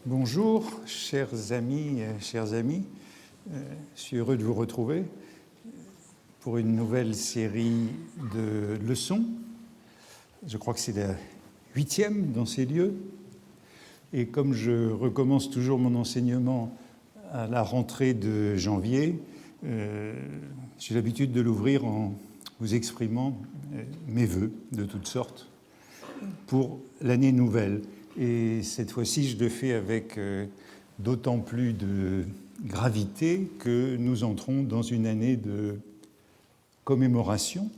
Bonjour, chers amis, chers amis. Je suis heureux de vous retrouver pour une nouvelle série de leçons. Je crois que c'est la 8e dans ces lieux. Et comme je recommence toujours mon enseignement à la rentrée de janvier, j'ai l'habitude de l'ouvrir en vous exprimant mes vœux de toutes sortes pour l'année nouvelle. Et cette fois-ci, je le fais avec d'autant plus de gravité que nous entrons dans une année de commémoration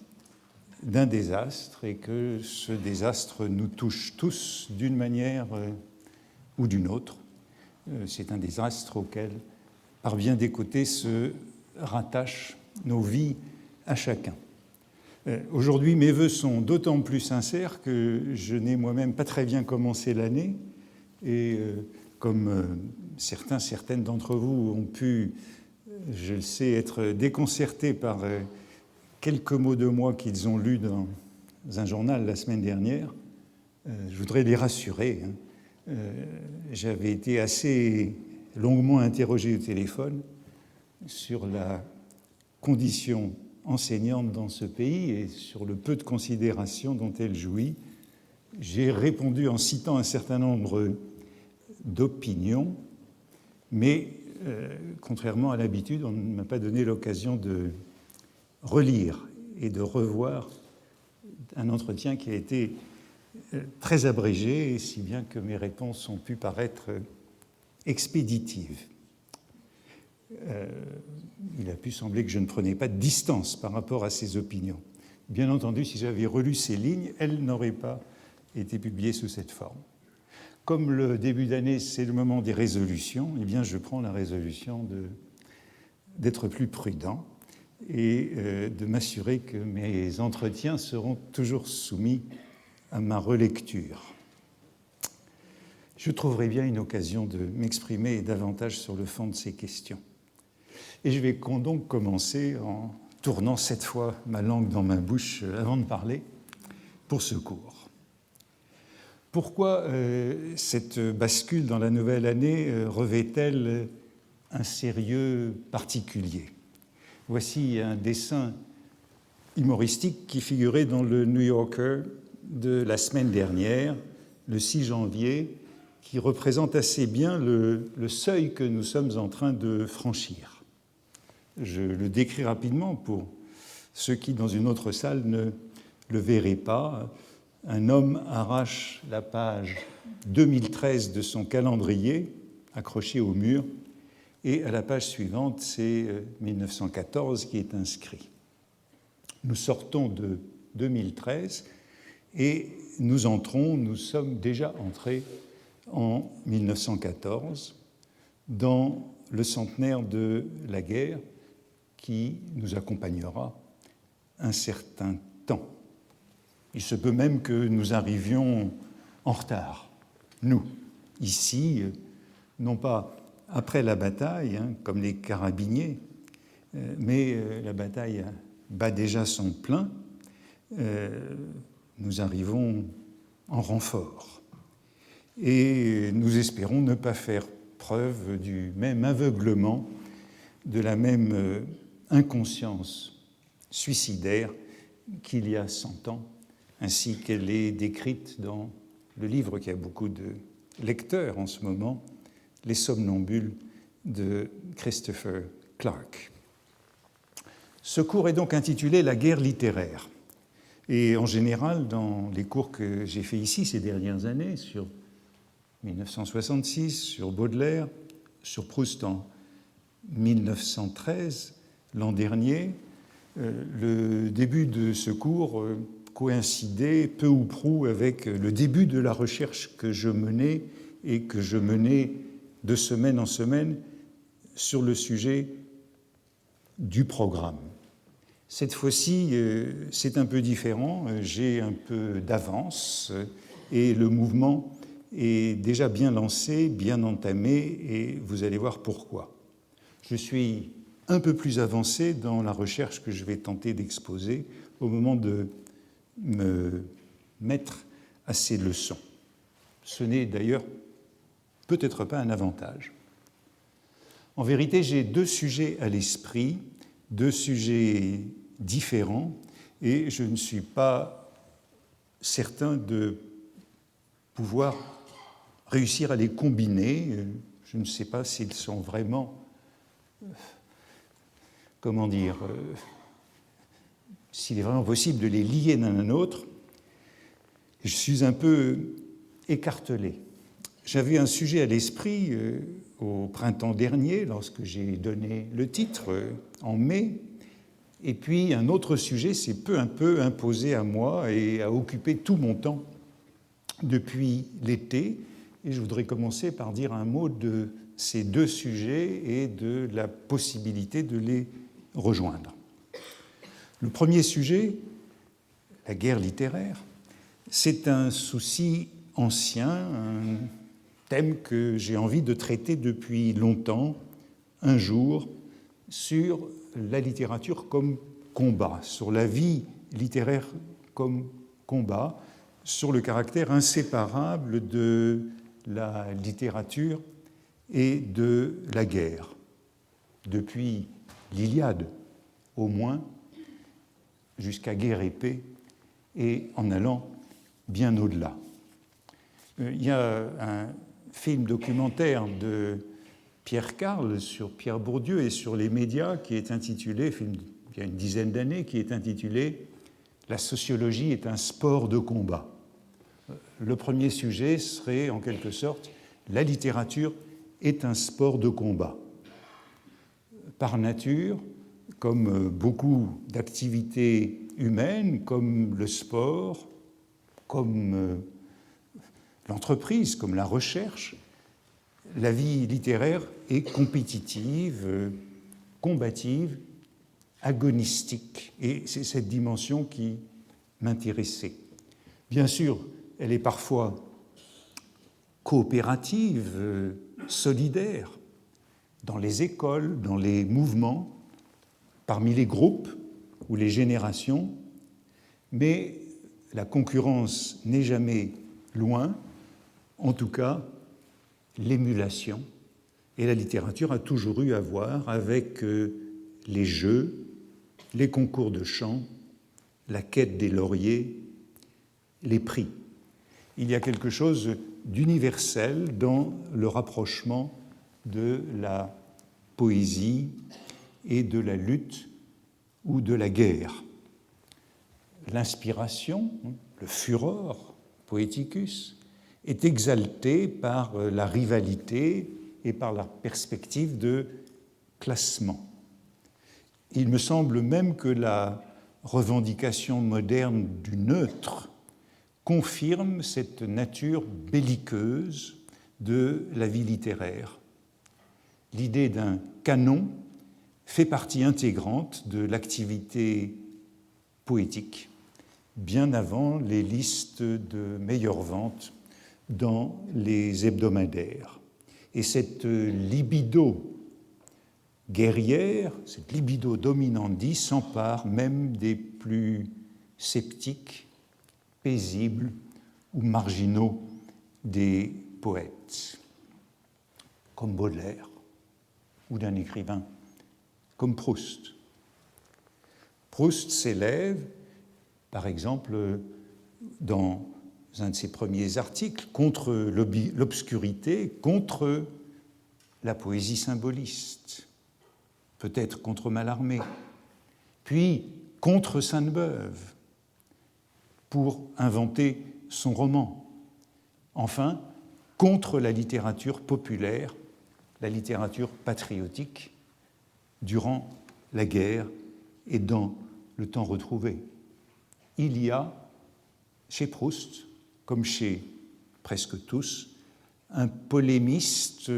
d'un désastre et que ce désastre nous touche tous d'une manière ou d'une autre. C'est un désastre auquel, par bien des côtés, se rattachent nos vies à chacun. Aujourd'hui, mes vœux sont d'autant plus sincères que je n'ai moi-même pas très bien commencé l'année et comme certaines d'entre vous ont pu, je le sais, être déconcertés par quelques mots de moi qu'ils ont lus dans un journal la semaine dernière, je voudrais les rassurer. J'avais été assez longuement interrogé au téléphone sur la condition enseignante dans ce pays et sur le peu de considération dont elle jouit. J'ai répondu en citant un certain nombre d'opinions, mais contrairement à l'habitude, on ne m'a pas donné l'occasion de relire et de revoir un entretien qui a été très abrégé, si bien que mes réponses ont pu paraître expéditives. Il a pu sembler que je ne prenais pas de distance par rapport à ces opinions. Bien entendu, si j'avais relu ces lignes, elles n'auraient pas été publiées sous cette forme. Comme le début d'année, c'est le moment des résolutions, eh bien, je prends la résolution d'être plus prudent et de m'assurer que mes entretiens seront toujours soumis à ma relecture. Je trouverai bien une occasion de m'exprimer davantage sur le fond de ces questions. Et je vais donc commencer en tournant cette fois ma langue dans ma bouche avant de parler pour ce cours. Pourquoi cette bascule dans la nouvelle année revêt-elle un sérieux particulier ? Voici un dessin humoristique qui figurait dans le New Yorker de la semaine dernière, le 6 janvier, qui représente assez bien le seuil que nous sommes en train de franchir. Je le décris rapidement pour ceux qui, dans une autre salle, ne le verraient pas. Un homme arrache la page 2013 de son calendrier, accroché au mur, et à la page suivante, c'est 1914 qui est inscrit. Nous sortons de 2013 et nous sommes déjà entrés en 1914, dans le centenaire de la guerre, qui nous accompagnera un certain temps. Il se peut même que nous arrivions en retard, nous, ici, non pas après la bataille, comme les carabiniers, mais la bataille bat déjà son plein, nous arrivons en renfort. Et nous espérons ne pas faire preuve du même aveuglement, de la même inconscience suicidaire qu'il y a 100 ans, ainsi qu'elle est décrite dans le livre qui a beaucoup de lecteurs en ce moment, Les Somnambules de Christopher Clark. Ce cours est donc intitulé « La guerre littéraire ». Et en général, dans les cours que j'ai faits ici ces dernières années, sur 1966, sur Baudelaire, sur Proust en 1913, l'an dernier, le début de ce cours coïncidait peu ou prou avec le début de la recherche que je menais et que je menais de semaine en semaine sur le sujet du programme. Cette fois-ci, c'est un peu différent, j'ai un peu d'avance et le mouvement est déjà bien lancé, bien entamé et vous allez voir pourquoi. Je suis un peu plus avancé dans la recherche que je vais tenter d'exposer au moment de me mettre à ces leçons. Ce n'est d'ailleurs peut-être pas un avantage. En vérité, j'ai deux sujets à l'esprit, deux sujets différents, et je ne suis pas certain de pouvoir réussir à les combiner. Je ne sais pas s'ils sont vraiment, s'il est vraiment possible de les lier l'un à l'autre. Je suis un peu écartelé. J'avais un sujet à l'esprit au printemps dernier, lorsque j'ai donné le titre, en mai, et puis un autre sujet s'est peu à peu imposé à moi et a occupé tout mon temps depuis l'été, et je voudrais commencer par dire un mot de ces deux sujets et de la possibilité de les rejoindre. Le premier sujet, la guerre littéraire, c'est un souci ancien, un thème que j'ai envie de traiter depuis longtemps, un jour, sur la littérature comme combat, sur la vie littéraire comme combat, sur le caractère inséparable de la littérature et de la guerre. Depuis l'Iliade, au moins, jusqu'à Guerre épée, et en allant bien au-delà. Il y a un film documentaire de Pierre Carle sur Pierre Bourdieu et sur les médias qui est intitulé, film il y a une dizaine d'années, qui est intitulé « La sociologie est un sport de combat ». Le premier sujet serait en quelque sorte « La littérature est un sport de combat ». Par nature, comme beaucoup d'activités humaines, comme le sport, comme l'entreprise, comme la recherche, la vie littéraire est compétitive, combative, agonistique. Et c'est cette dimension qui m'intéressait. Bien sûr, elle est parfois coopérative, solidaire, dans les écoles, dans les mouvements, parmi les groupes ou les générations, mais la concurrence n'est jamais loin, en tout cas l'émulation, et la littérature a toujours eu à voir avec les jeux, les concours de chant, la quête des lauriers, les prix. Il y a quelque chose d'universel dans le rapprochement de la poésie et de la lutte ou de la guerre. L'inspiration, le furor poeticus, est exalté par la rivalité et par la perspective de classement. Il me semble même que la revendication moderne du neutre confirme cette nature belliqueuse de la vie littéraire. L'idée d'un canon fait partie intégrante de l'activité poétique, bien avant les listes de meilleures ventes dans les hebdomadaires. Et cette libido guerrière, cette libido dominandi s'empare même des plus sceptiques, paisibles ou marginaux des poètes, comme Baudelaire, ou d'un écrivain comme Proust. Proust s'élève, par exemple, dans un de ses premiers articles, contre l'obscurité, contre la poésie symboliste, peut-être contre Mallarmé, puis contre Sainte-Beuve, pour inventer son roman. Enfin, contre la littérature populaire, la littérature patriotique, durant la guerre et dans le temps retrouvé. Il y a, chez Proust, comme chez presque tous, un polémiste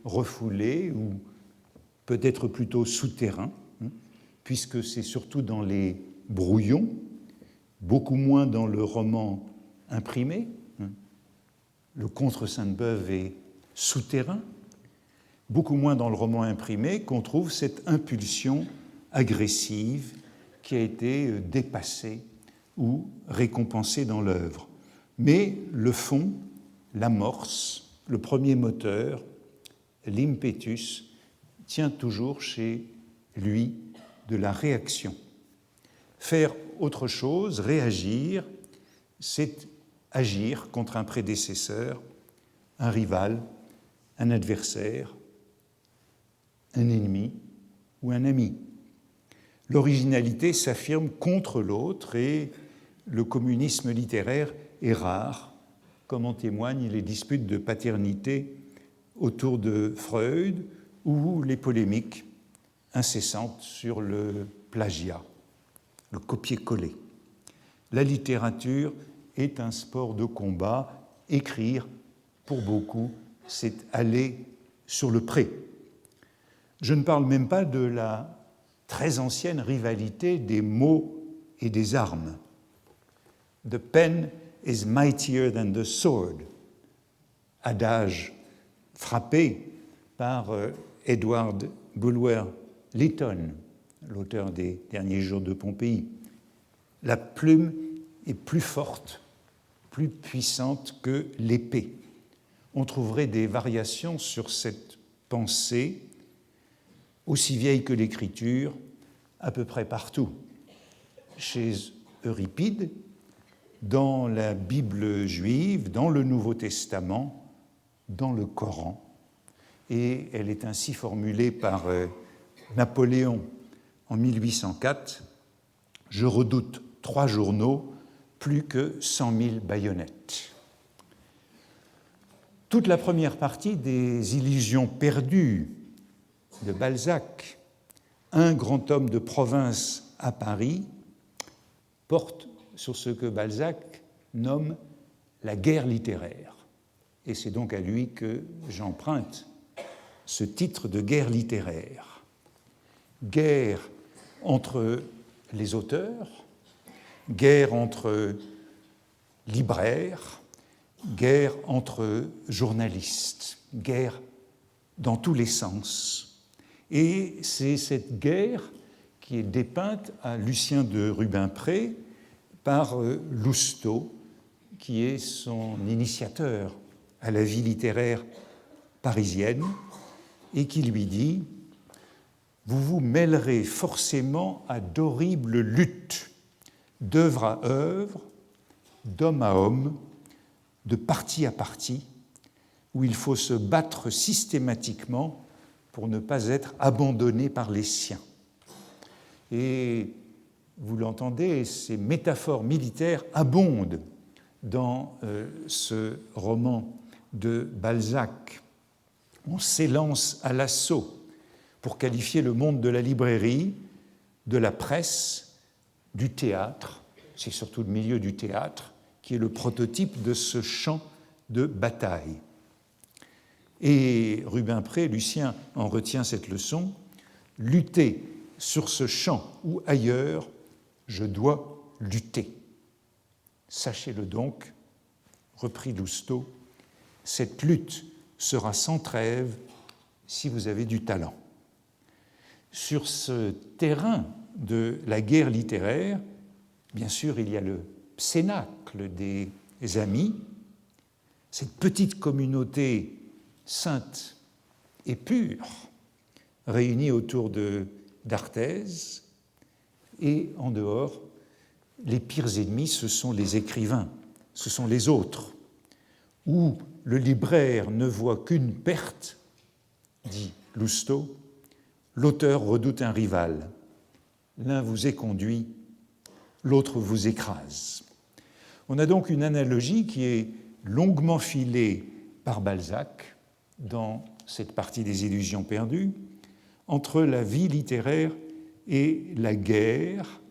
refoulé ou peut-être plutôt souterrain, puisque c'est surtout dans les brouillons, beaucoup moins dans le roman imprimé. Le contre Sainte-Beuve est souterrain, beaucoup moins dans le roman imprimé qu'on trouve cette impulsion agressive qui a été dépassée ou récompensée dans l'œuvre. Mais le fond, l'amorce, le premier moteur, l'impetus, tient toujours chez lui de la réaction. Faire autre chose, réagir, c'est agir contre un prédécesseur, un rival, un adversaire, un ennemi ou un ami. L'originalité s'affirme contre l'autre et le communisme littéraire est rare, comme en témoignent les disputes de paternité autour de Freud ou les polémiques incessantes sur le plagiat, le copier-coller. La littérature est un sport de combat. Écrire, pour beaucoup, c'est aller sur le pré. Je ne parle même pas de la très ancienne rivalité des mots et des armes. The pen is mightier than the sword, adage frappé par Edward Bulwer-Lytton, l'auteur des Derniers jours de Pompéi. La plume est plus forte, plus puissante que l'épée. On trouverait des variations sur cette pensée, aussi vieille que l'écriture, à peu près partout. Chez Euripide, dans la Bible juive, dans le Nouveau Testament, dans le Coran. Et elle est ainsi formulée par Napoléon en 1804. « Je redoute 3 journaux, plus que 100 000 baïonnettes. » Toute la première partie des Illusions perdues de Balzac, un grand homme de province à Paris, porte sur ce que Balzac nomme la guerre littéraire. Et c'est donc à lui que j'emprunte ce titre de guerre littéraire. Guerre entre les auteurs, guerre entre libraires, guerre entre journalistes, guerre dans tous les sens. Et c'est cette guerre qui est dépeinte à Lucien de Rubempré par Lousteau, qui est son initiateur à la vie littéraire parisienne, et qui lui dit « Vous vous mêlerez forcément à d'horribles luttes, d'œuvre à œuvre, d'homme à homme, de parti à parti, où il faut se battre systématiquement pour ne pas être abandonné par les siens. » Et vous l'entendez, ces métaphores militaires abondent dans ce roman de Balzac. On s'élance à l'assaut pour qualifier le monde de la librairie, de la presse, du théâtre. C'est surtout le milieu du théâtre qui est le prototype de ce champ de bataille. Et Rubempré, Lucien, en retient cette leçon. Lutter sur ce champ ou ailleurs, je dois lutter. Sachez-le donc, reprit Lousteau, cette lutte sera sans trêve si vous avez du talent. Sur ce terrain de la guerre littéraire, bien sûr, il y a le cénacle des amis, cette petite communauté sainte et pure, réunie autour d'Arthez, et en dehors, les pires ennemis, ce sont les écrivains, ce sont les autres, où le libraire ne voit qu'une perte, dit Lousteau, l'auteur redoute un rival. L'un vous est conduit, l'autre vous écrase. On a donc une analogie qui est longuement filée par Balzac dans cette partie des Illusions perdues entre la vie littéraire et la guerre,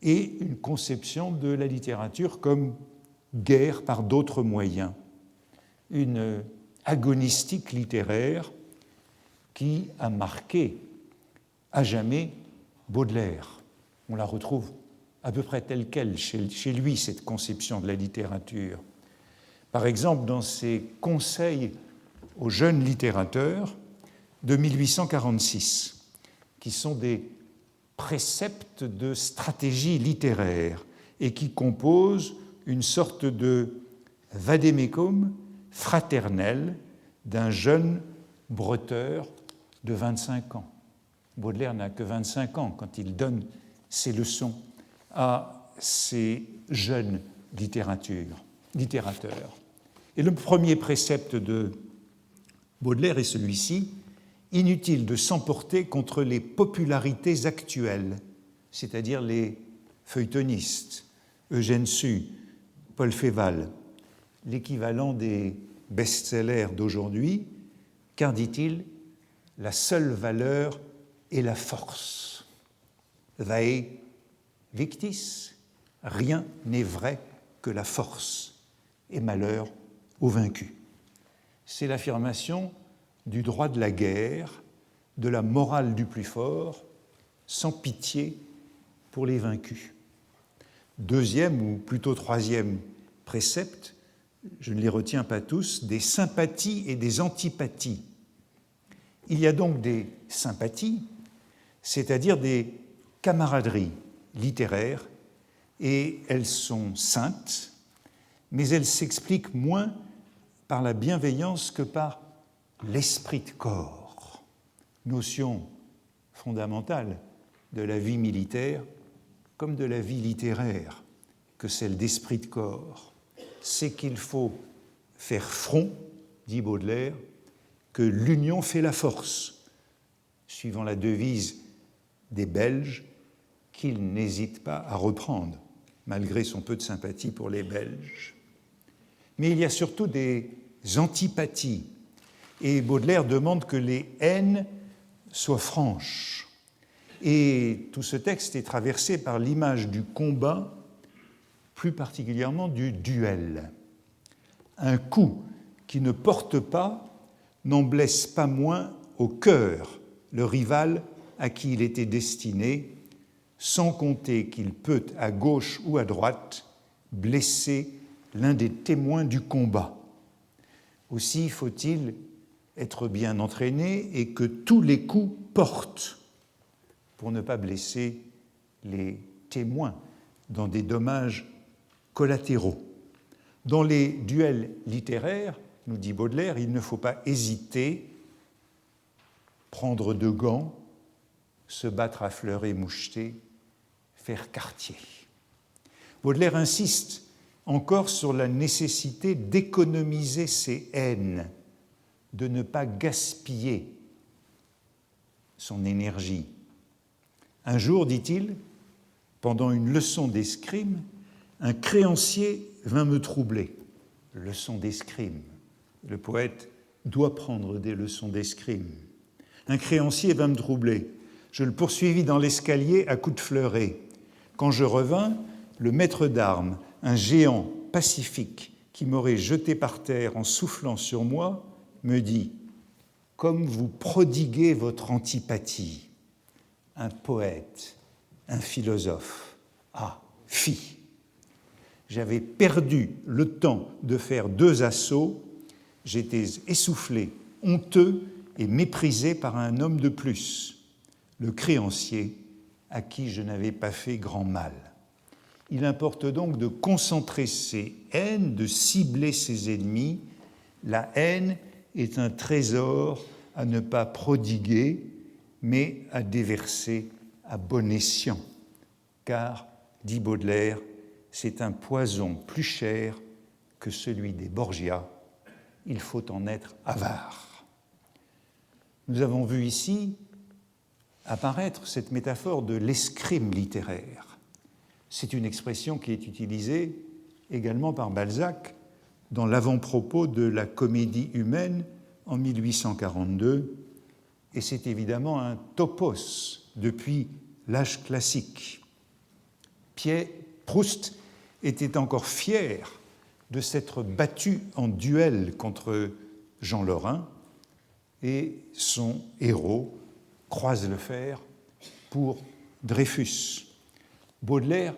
et une conception de la littérature comme guerre par d'autres moyens, une agonistique littéraire qui a marqué à jamais Baudelaire. On la retrouve à peu près telle quelle chez lui, cette conception de la littérature. Par exemple, dans ses conseils aux jeunes littérateurs de 1846, qui sont des préceptes de stratégie littéraire et qui composent une sorte de vademecum fraternelle d'un jeune breteur de 25 ans. Baudelaire n'a que 25 ans quand il donne ses leçons à ces jeunes littérateurs. Et le premier précepte de Baudelaire est celui-ci: inutile de s'emporter contre les popularités actuelles, c'est-à-dire les feuilletonistes, Eugène Sue, Paul Féval, l'équivalent des best-sellers d'aujourd'hui, car, dit-il, la seule valeur est la force. Vae victis, rien n'est vrai que la force, et malheur aux vaincus. C'est l'affirmation du droit de la guerre, de la morale du plus fort, sans pitié pour les vaincus. Deuxième, ou plutôt troisième précepte, je ne les retiens pas tous, des sympathies et des antipathies. Il y a donc des sympathies, c'est-à-dire des camaraderies littéraires, et elles sont saintes, mais elles s'expliquent moins par la bienveillance que par l'esprit de corps, notion fondamentale de la vie militaire comme de la vie littéraire que celle d'esprit de corps. C'est qu'il faut faire front, dit Baudelaire, que l'union fait la force, suivant la devise des Belges qu'il n'hésite pas à reprendre, malgré son peu de sympathie pour les Belges. Mais il y a surtout des antipathies, et Baudelaire demande que les haines soient franches. Et tout ce texte est traversé par l'image du combat, plus particulièrement du duel. Un coup qui ne porte pas n'en blesse pas moins au cœur le rival à qui il était destiné, sans compter qu'il peut, à gauche ou à droite, blesser l'un des témoins du combat. Aussi faut-il être bien entraîné et que tous les coups portent pour ne pas blesser les témoins dans des dommages collatéraux. Dans les duels littéraires, nous dit Baudelaire, il ne faut pas hésiter, prendre de gants, se battre à fleurs et mouchetés, faire quartier. Baudelaire insiste encore sur la nécessité d'économiser ses haines, de ne pas gaspiller son énergie. Un jour, dit-il, pendant une leçon d'escrime, un créancier vint me troubler. Leçon d'escrime. Le poète doit prendre des leçons d'escrime. Un créancier vint me troubler. Je le poursuivis dans l'escalier à coups de fleuret. Quand je revins, le maître d'armes, un géant pacifique qui m'aurait jeté par terre en soufflant sur moi, me dit « Comme vous prodiguez votre antipathie, un poète, un philosophe, ah, fi !» J'avais perdu le temps de faire 2 assauts, j'étais essoufflé, honteux et méprisé par un homme de plus, le créancier à qui je n'avais pas fait grand mal. Il importe donc de concentrer ses haines, de cibler ses ennemis. La haine est un trésor à ne pas prodiguer, mais à déverser à bon escient. Car, dit Baudelaire, c'est un poison plus cher que celui des Borgia. Il faut en être avare. Nous avons vu ici apparaître cette métaphore de l'escrime littéraire. C'est une expression qui est utilisée également par Balzac dans l'avant-propos de la Comédie humaine en 1842, et c'est évidemment un topos depuis l'âge classique. Proust était encore fier de s'être battu en duel contre Jean Lorrain, et son héros croise le fer pour Dreyfus. Baudelaire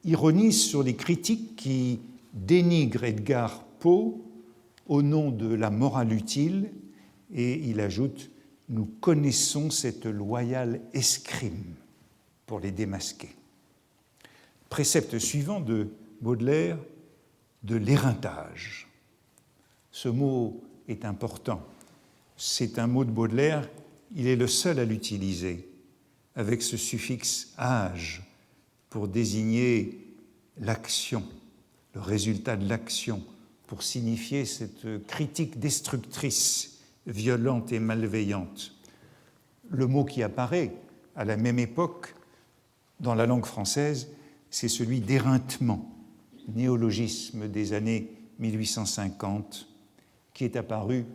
ironise sur les critiques qui dénigrent Edgar Poe au nom de la morale utile, et il ajoute « Nous connaissons cette loyale escrime pour les démasquer ». Précepte suivant de Baudelaire, de l'éreintage. Ce mot est important. C'est un mot de Baudelaire, il est le seul à l'utiliser, avec ce suffixe age pour désigner l'action, le résultat de l'action, pour signifier cette critique destructrice, violente et malveillante. Le mot qui apparaît à la même époque dans la langue française, c'est celui d'éreintement, néologisme des années 1850, qui est apparu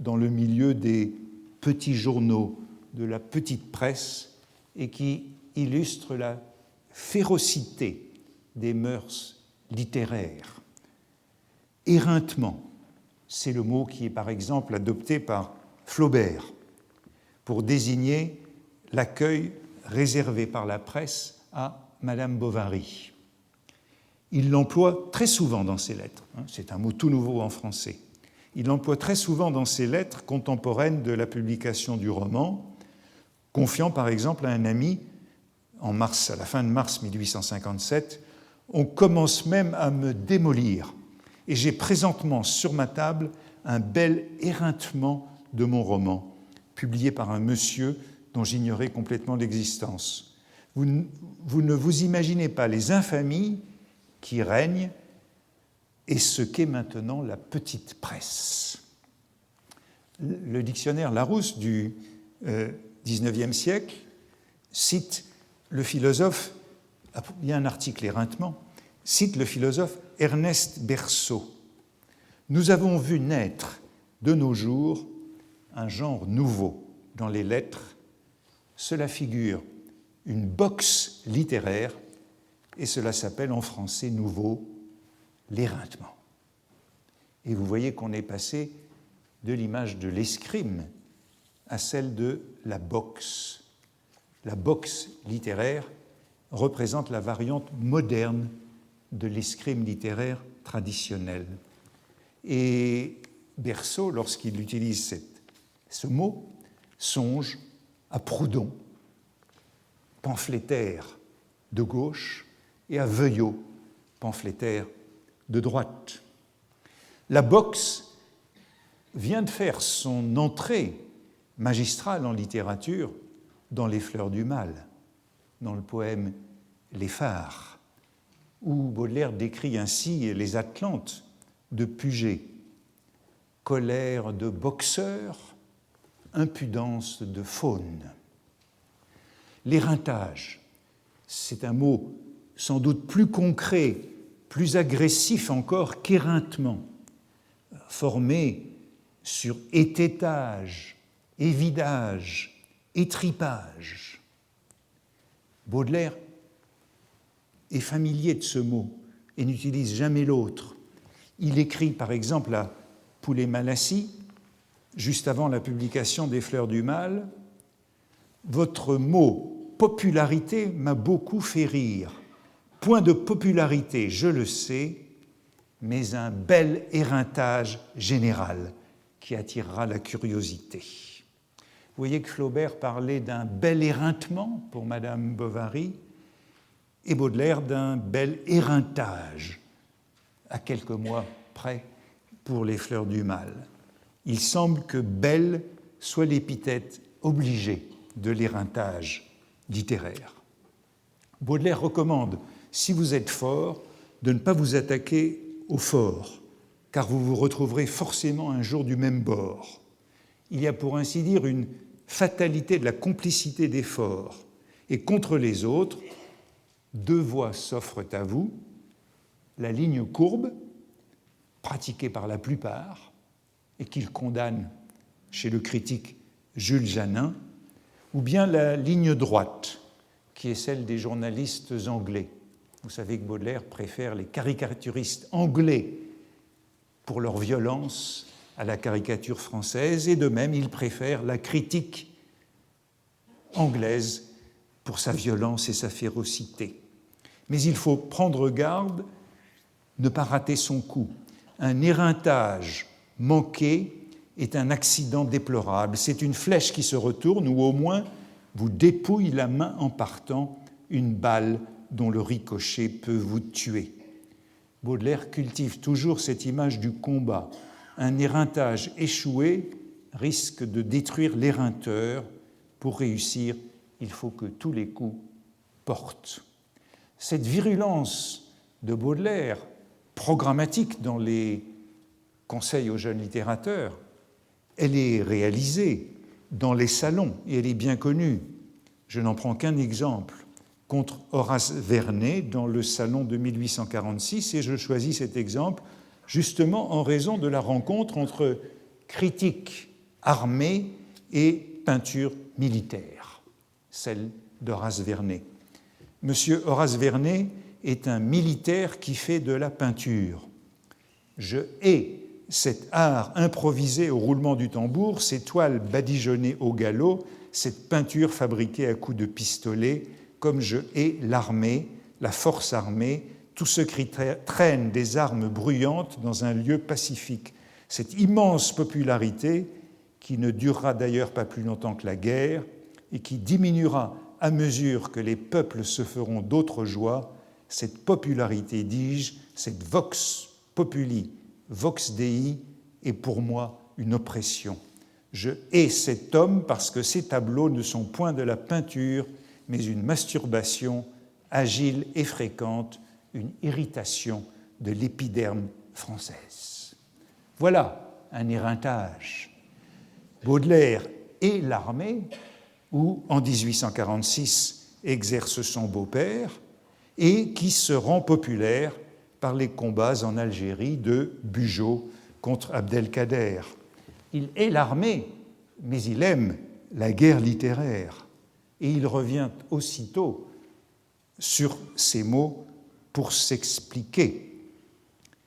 dans le milieu des petits journaux, de la petite presse, et qui illustre la férocité des mœurs littéraires. Éreintement, c'est le mot qui est par exemple adopté par Flaubert pour désigner l'accueil réservé par la presse à Madame Bovary. Il l'emploie très souvent dans ses lettres, c'est un mot tout nouveau en français. Il l'emploie très souvent dans ses lettres contemporaines de la publication du roman, confiant par exemple à un ami, à la fin de mars 1857, « On commence même à me démolir, et j'ai présentement sur ma table un bel éreintement de mon roman, publié par un monsieur dont j'ignorais complètement l'existence. Vous ne vous imaginez pas les infamies qui règnent et ce qu'est maintenant la petite presse. » Le dictionnaire Larousse du XIXe siècle cite le philosophe, il y a un article éreintement, cite le philosophe Ernest Berceau. « Nous avons vu naître de nos jours un genre nouveau dans les lettres. Cela figure une boxe littéraire et cela s'appelle en français nouveau l'éreintement. » Et vous voyez qu'on est passé de l'image de l'escrime à celle de la boxe. La boxe littéraire représente la variante moderne de l'escrime littéraire traditionnel. Et Berceau, lorsqu'il utilise ce mot, songe à Proudhon, pamphlétaire de gauche, et à Veuillot, pamphlétaire de droite. La boxe vient de faire son entrée magistrale en littérature dans Les Fleurs du Mal, dans le poème Les Phares, où Baudelaire décrit ainsi les Atlantes de Puget, colère de boxeur, impudence de faune. L'éreintage, c'est un mot sans doute plus concret, plus agressif encore qu'éreintement, formé sur étêtage, évidage, étripage. Baudelaire est familier de ce mot et n'utilise jamais l'autre. Il écrit par exemple à Poulet-Malassis, juste avant la publication des Fleurs du Mal, « Votre mot « popularité » m'a beaucoup fait rire. Point de popularité, je le sais, mais un bel éreintage général qui attirera la curiosité. » Vous voyez que Flaubert parlait d'un bel éreintement pour Madame Bovary et Baudelaire d'un bel éreintage, à quelques mois près, pour les Fleurs du Mal. Il semble que belle soit l'épithète obligée de l'éreintage littéraire. Baudelaire recommande, si vous êtes fort, de ne pas vous attaquer aux forts, car vous vous retrouverez forcément un jour du même bord. Il y a pour ainsi dire une fatalité de la complicité des forts, et contre les autres, deux voies s'offrent à vous, la ligne courbe, pratiquée par la plupart, et qu'il condamne chez le critique Jules Janin, ou bien la ligne droite, qui est celle des journalistes anglais. Vous savez que Baudelaire préfère les caricaturistes anglais pour leur violence à la caricature française, et de même, il préfère la critique anglaise pour sa violence et sa férocité. Mais il faut prendre garde, ne pas rater son coup. Un éreintage manqué est un accident déplorable. C'est une flèche qui se retourne ou au moins vous dépouille la main en partant, une balle dont le ricochet peut vous tuer. Baudelaire cultive toujours cette image du combat, Un éreintage échoué risque de détruire l'éreinteur. Pour réussir, il faut que tous les coups portent. Cette virulence de Baudelaire, programmatique dans les conseils aux jeunes littérateurs, elle est réalisée dans les salons et elle est bien connue. Je n'en prends qu'un exemple, contre Horace Vernet dans le salon de 1846, et je choisis cet exemple justement en raison de la rencontre entre critique armée et peinture militaire, celle d'Horace Vernet. Monsieur Horace Vernet est un militaire qui fait de la peinture. Je hais cet art improvisé au roulement du tambour, ces toiles badigeonnées au galop, cette peinture fabriquée à coups de pistolet, comme je hais l'armée, la force armée, tout ce qui traîne des armes bruyantes dans un lieu pacifique. Cette immense popularité, qui ne durera d'ailleurs pas plus longtemps que la guerre, et qui diminuera à mesure que les peuples se feront d'autres joies, cette popularité, dis-je, cette vox populi, vox dei, est pour moi une oppression. Je hais cet homme parce que ses tableaux ne sont point de la peinture, mais une masturbation agile et fréquente, une irritation de l'épiderme française. Voilà un éreintage. Baudelaire et l'armée, où en 1846 exerce son beau-père, et qui se rend populaire par les combats en Algérie de Bugeaud contre Abdelkader. Il hait l'armée, mais il aime la guerre littéraire. Et il revient aussitôt sur ces mots pour s'expliquer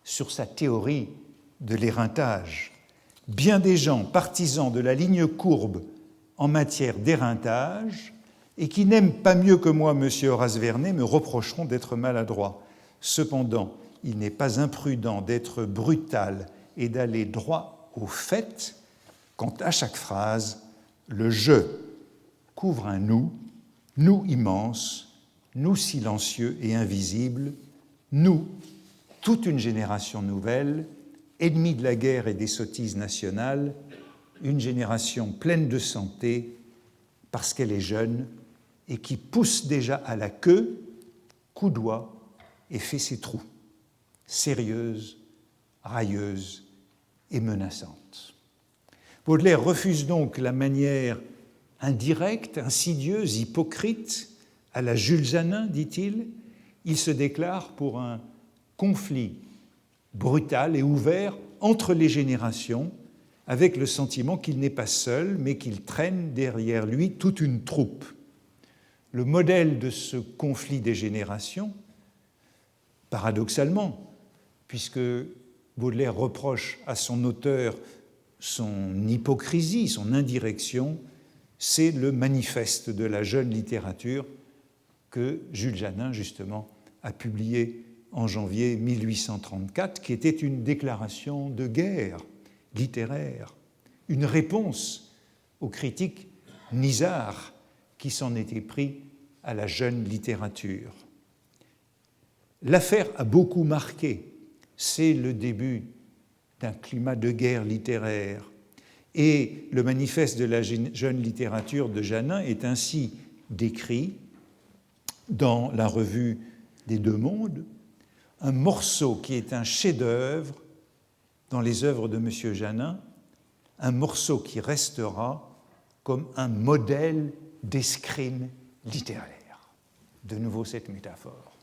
sur sa théorie de l'éreintage. Bien des gens partisans de la ligne courbe en matière d'éreintage et qui n'aiment pas mieux que moi M. Horace Vernet me reprocheront d'être maladroit. Cependant, il n'est pas imprudent d'être brutal et d'aller droit au fait quand à chaque phrase, le « je » couvre un « nous », nous immense, nous silencieux et invisibles, nous, toute une génération nouvelle, ennemie de la guerre et des sottises nationales, une génération pleine de santé parce qu'elle est jeune et qui pousse déjà à la queue, coudoie et fait ses trous, sérieuse, railleuse et menaçante. Baudelaire refuse donc la manière indirecte, insidieuse, hypocrite, à la Jules Janin, dit-il. Il se déclare pour un conflit brutal et ouvert entre les générations, avec le sentiment qu'il n'est pas seul, mais qu'il traîne derrière lui toute une troupe. Le modèle de ce conflit des générations, paradoxalement, puisque Baudelaire reproche à son auteur son hypocrisie, son indirection, c'est le manifeste de la jeune littérature que Jules Janin, justement, a publié en janvier 1834, qui était une déclaration de guerre littéraire, une réponse aux critiques niards qui s'en étaient pris à la jeune littérature. L'affaire a beaucoup marqué, c'est le début d'un climat de guerre littéraire. Et le manifeste de la jeune littérature de Janin est ainsi décrit dans la revue des Deux Mondes, un morceau qui est un chef-d'œuvre dans les œuvres de M. Janin, un morceau qui restera comme un modèle d'escrime littéraire. De nouveau cette métaphore.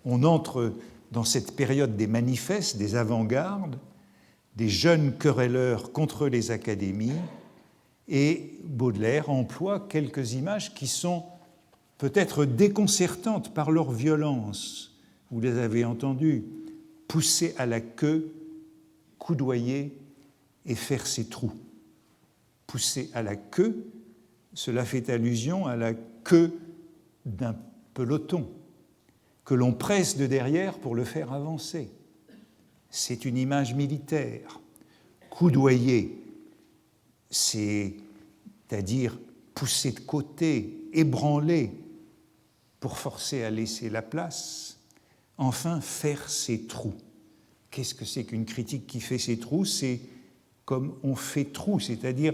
On entre dans cette période des manifestes, des avant-gardes, des jeunes querelleurs contre les académies, et Baudelaire emploie quelques images qui sont peut-être déconcertantes par leur violence. Vous les avez entendues, pousser à la queue, coudoyer et faire ses trous. Pousser à la queue, cela fait allusion à la queue d'un peloton que l'on presse de derrière pour le faire avancer. C'est une image militaire. Coudoyer, c'est-à-dire pousser de côté, ébranler pour forcer à laisser la place. Enfin, faire ses trous. Qu'est-ce que c'est qu'une critique qui fait ses trous? C'est comme on fait trou, c'est-à-dire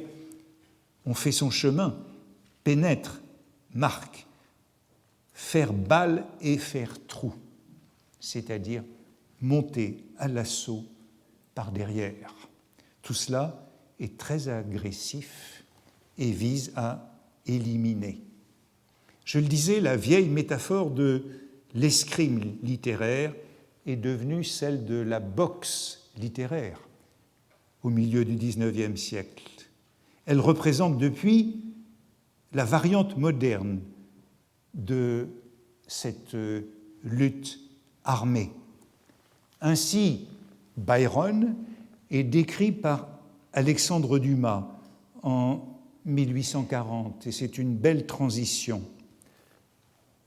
on fait son chemin, pénètre, marque. Faire balle et faire trou, c'est-à-dire monter à l'assaut par derrière. Tout cela est très agressif et vise à éliminer. Je le disais, la vieille métaphore de l'escrime littéraire est devenue celle de la boxe littéraire au milieu du XIXe siècle. Elle représente depuis la variante moderne de cette lutte armée. Ainsi, Byron est décrit par Alexandre Dumas en 1840, et c'est une belle transition.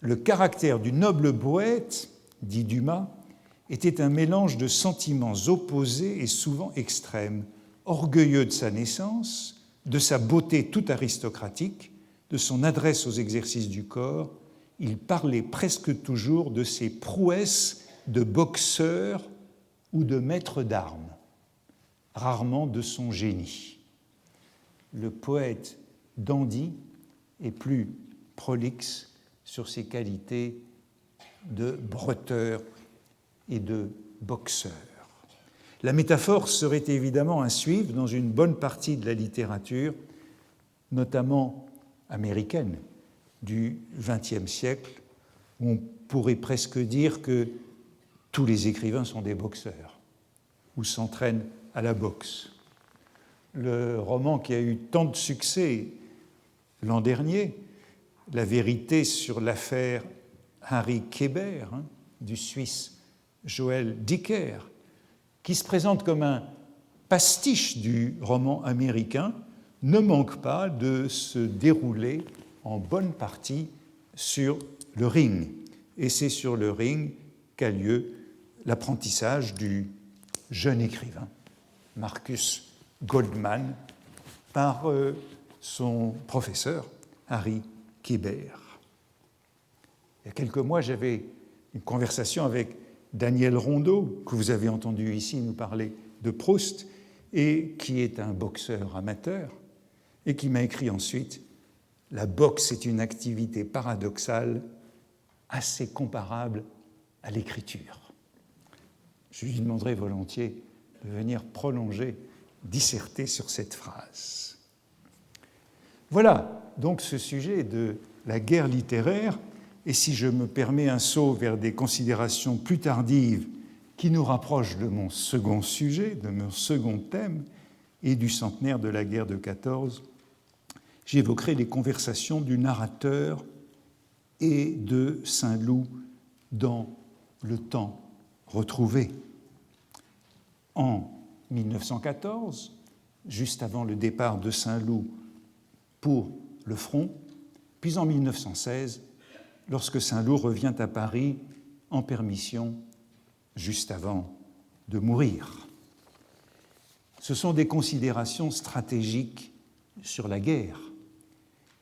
Le caractère du noble poète, dit Dumas, était un mélange de sentiments opposés et souvent extrêmes, orgueilleux de sa naissance, de sa beauté toute aristocratique, de son adresse aux exercices du corps. Il parlait presque toujours de ses prouesses de boxeur ou de maître d'armes, rarement de son génie. Le poète dandy est plus prolixe sur ses qualités de bretteur et de boxeur. La métaphore serait évidemment à suivre dans une bonne partie de la littérature, notamment américaine, du XXe siècle, où on pourrait presque dire que tous les écrivains sont des boxeurs ou s'entraînent à la boxe. Le roman qui a eu tant de succès l'an dernier, La vérité sur l'affaire Harry Kéber, du Suisse Joël Dicker, qui se présente comme un pastiche du roman américain, ne manque pas de se dérouler en bonne partie sur le ring. Et c'est sur le ring qu'a lieu l'apprentissage du jeune écrivain, Marcus Goldman, par son professeur, Harry Kéber. Il y a quelques mois, j'avais une conversation avec Daniel Rondeau, que vous avez entendu ici nous parler de Proust, et qui est un boxeur amateur, et qui m'a écrit ensuite « La boxe est une activité paradoxale assez comparable à l'écriture ». Je lui demanderai volontiers de venir prolonger, disserter sur cette phrase. Voilà donc ce sujet de la guerre littéraire, et si je me permets un saut vers des considérations plus tardives qui nous rapprochent de mon second sujet, de mon second thème, et du centenaire de la guerre de 14, j'évoquerai les conversations du narrateur et de Saint-Loup dans Le Temps retrouvé. En 1914, juste avant le départ de Saint-Loup pour le front, puis en 1916, lorsque Saint-Loup revient à Paris en permission juste avant de mourir. Ce sont des considérations stratégiques sur la guerre,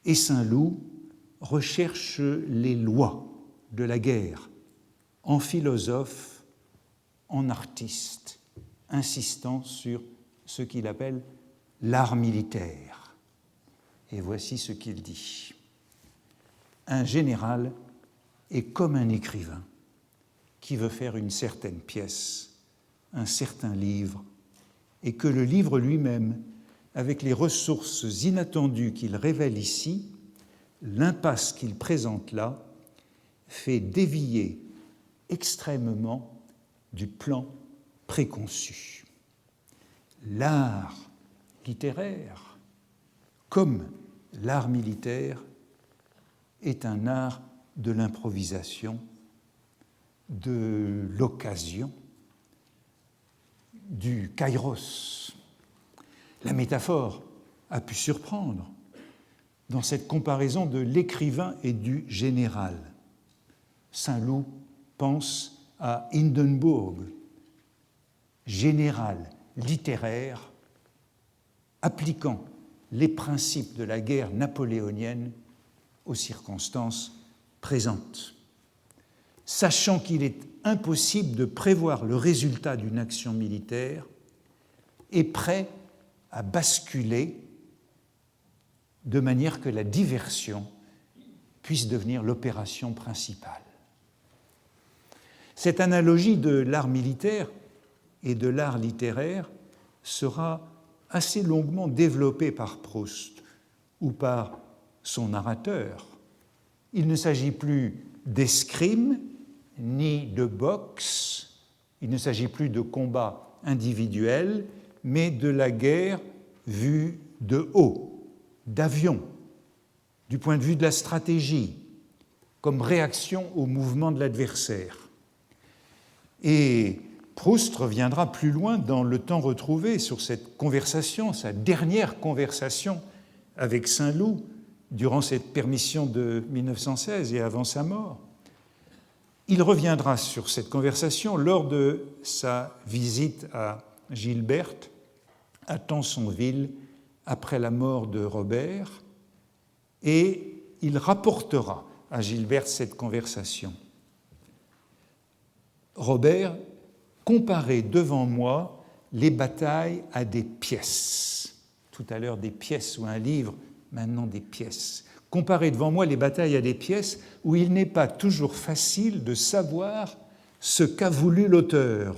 et Saint-Loup recherche les lois de la guerre en philosophe, en artiste, insistant sur ce qu'il appelle l'art militaire. Et voici ce qu'il dit. Un général est comme un écrivain qui veut faire une certaine pièce, un certain livre, et que le livre lui-même, avec les ressources inattendues qu'il révèle ici, l'impasse qu'il présente là, fait dévier extrêmement du plan préconçu. L'art littéraire, comme l'art militaire, est un art de l'improvisation, de l'occasion, du kairos. La métaphore a pu surprendre dans cette comparaison de l'écrivain et du général. Saint-Loup pense à Hindenburg, général littéraire, appliquant les principes de la guerre napoléonienne aux circonstances présentes. Sachant qu'il est impossible de prévoir le résultat d'une action militaire, est prêt à basculer de manière que la diversion puisse devenir l'opération principale. Cette analogie de l'art militaire et de l'art littéraire sera assez longuement développée par Proust ou par son narrateur. Il ne s'agit plus d'escrime ni de boxe, il ne s'agit plus de combat individuel, mais de la guerre vue de haut, d'avion, du point de vue de la stratégie, comme réaction au mouvement de l'adversaire. Et Proust reviendra plus loin dans Le Temps retrouvé sur cette conversation, sa dernière conversation avec Saint-Loup durant cette permission de 1916 et avant sa mort. Il reviendra sur cette conversation lors de sa visite à Gilberte, à Tansonville, après la mort de Robert, et il rapportera à Gilberte cette conversation. Robert comparait devant moi les batailles à des pièces. Tout à l'heure des pièces ou un livre, maintenant des pièces. Comparer devant moi les batailles à des pièces où il n'est pas toujours facile de savoir ce qu'a voulu l'auteur,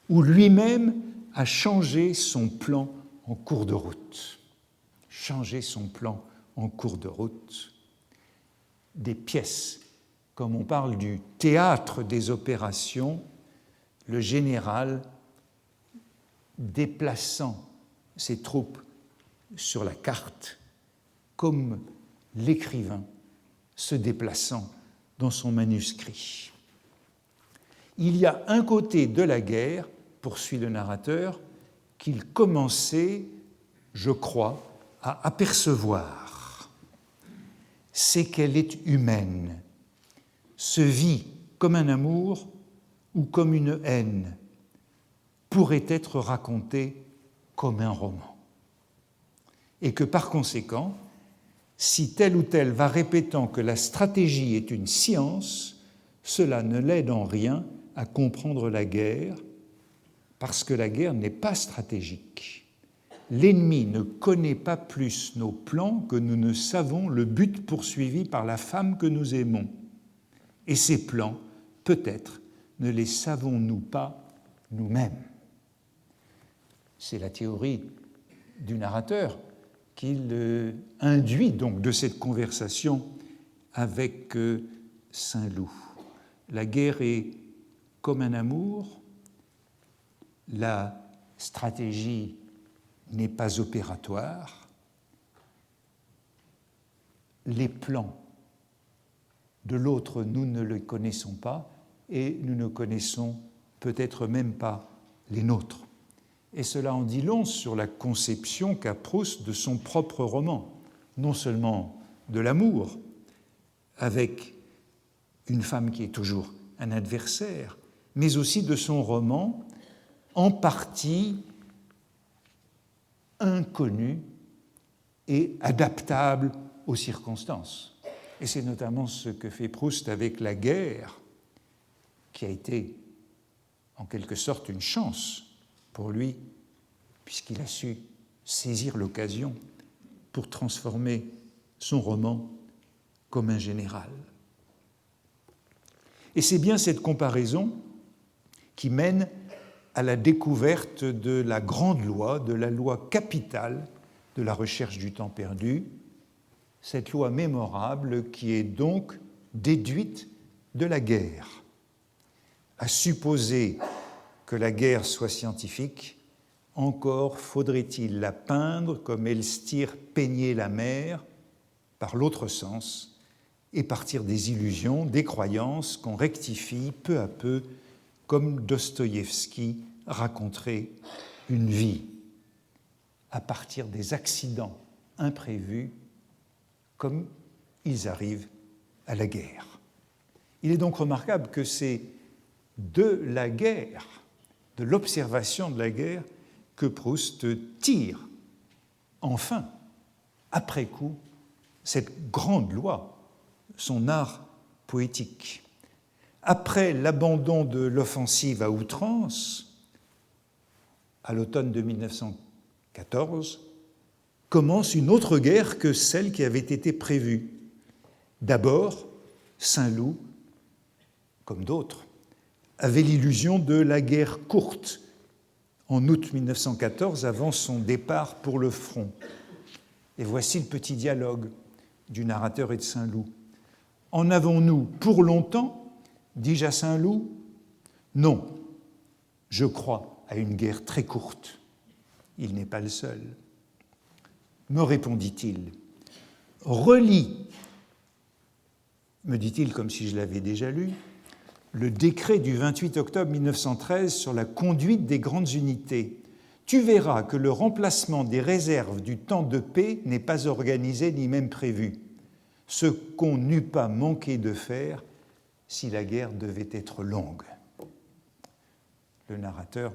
où lui-même a changé son plan en cours de route. Changer son plan en cours de route. Des pièces, comme on parle du théâtre des opérations, le général déplaçant ses troupes sur la carte, comme l'écrivain se déplaçant dans son manuscrit. Il y a un côté de la guerre, poursuit le narrateur, qu'il commençait, je crois, à apercevoir. C'est qu'elle est humaine, se vit comme un amour ou comme une haine, pourrait être racontée comme un roman. Et que par conséquent, si tel ou tel va répétant que la stratégie est une science, cela ne l'aide en rien à comprendre la guerre, parce que la guerre n'est pas stratégique. L'ennemi ne connaît pas plus nos plans que nous ne savons le but poursuivi par la femme que nous aimons. Et ces plans, peut-être, ne les savons-nous pas nous-mêmes. C'est la théorie du narrateur qu'il induit donc de cette conversation avec Saint-Loup. La guerre est comme un amour, la stratégie n'est pas opératoire, les plans de l'autre, nous ne les connaissons pas et nous ne connaissons peut-être même pas les nôtres. Et cela en dit long sur la conception qu'a Proust de son propre roman, non seulement de l'amour, avec une femme qui est toujours un adversaire, mais aussi de son roman, en partie inconnu et adaptable aux circonstances. Et c'est notamment ce que fait Proust avec la guerre, qui a été en quelque sorte une chance pour lui, puisqu'il a su saisir l'occasion pour transformer son roman comme un général. Et c'est bien cette comparaison qui mène à la découverte de la grande loi, de la loi capitale de la recherche du temps perdu, cette loi mémorable qui est donc déduite de la guerre. À supposer que la guerre soit scientifique, encore faudrait-il la peindre comme Elstir peignait la mer, par l'autre sens, et partir des illusions, des croyances qu'on rectifie peu à peu, comme Dostoïevski raconterait une vie, à partir des accidents imprévus, comme ils arrivent à la guerre. Il est donc remarquable que c'est de la guerre, de l'observation de la guerre, que Proust tire, enfin, après coup, cette grande loi, son art poétique. Après l'abandon de l'offensive à outrance, à l'automne de 1914, 14, commence une autre guerre que celle qui avait été prévue. D'abord, Saint-Loup, comme d'autres, avait l'illusion de la guerre courte en août 1914 avant son départ pour le front. Et voici le petit dialogue du narrateur et de Saint-Loup. « En avons-nous pour longtemps, dis-je à Saint-Loup ? Non, je crois à une guerre très courte. Il n'est pas le seul. » Me répondit-il. « Relis, me dit-il comme si je l'avais déjà lu, le décret du 28 octobre 1913 sur la conduite des grandes unités. Tu verras que le remplacement des réserves du temps de paix n'est pas organisé ni même prévu, ce qu'on n'eût pas manqué de faire si la guerre devait être longue. » Le narrateur,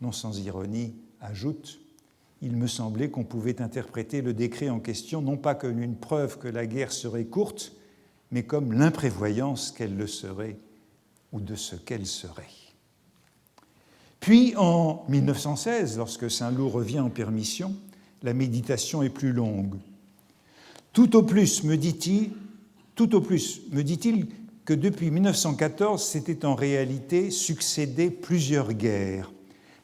non sans ironie, ajoute « Il me semblait qu'on pouvait interpréter le décret en question non pas comme une preuve que la guerre serait courte, mais comme l'imprévoyance qu'elle le serait ou de ce qu'elle serait. » Puis, en 1916, lorsque Saint-Loup revient en permission, la méditation est plus longue. Tout au plus, me dit-il, que depuis 1914, s'étaient en réalité succédé plusieurs guerres,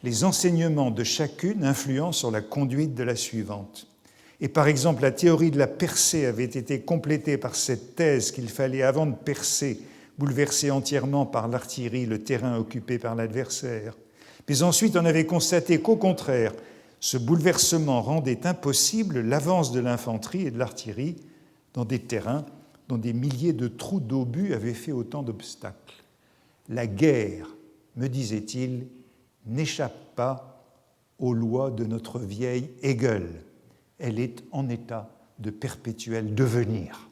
les enseignements de chacune influant sur la conduite de la suivante. Et par exemple, la théorie de la percée avait été complétée par cette thèse qu'il fallait, avant de percer, bouleverser entièrement par l'artillerie le terrain occupé par l'adversaire. Mais ensuite, on avait constaté qu'au contraire, ce bouleversement rendait impossible l'avance de l'infanterie et de l'artillerie dans des terrains dont des milliers de trous d'obus avaient fait autant d'obstacles. La guerre, me disait-il, n'échappe pas aux lois de notre vieil Hegel. Elle est en état de perpétuel devenir.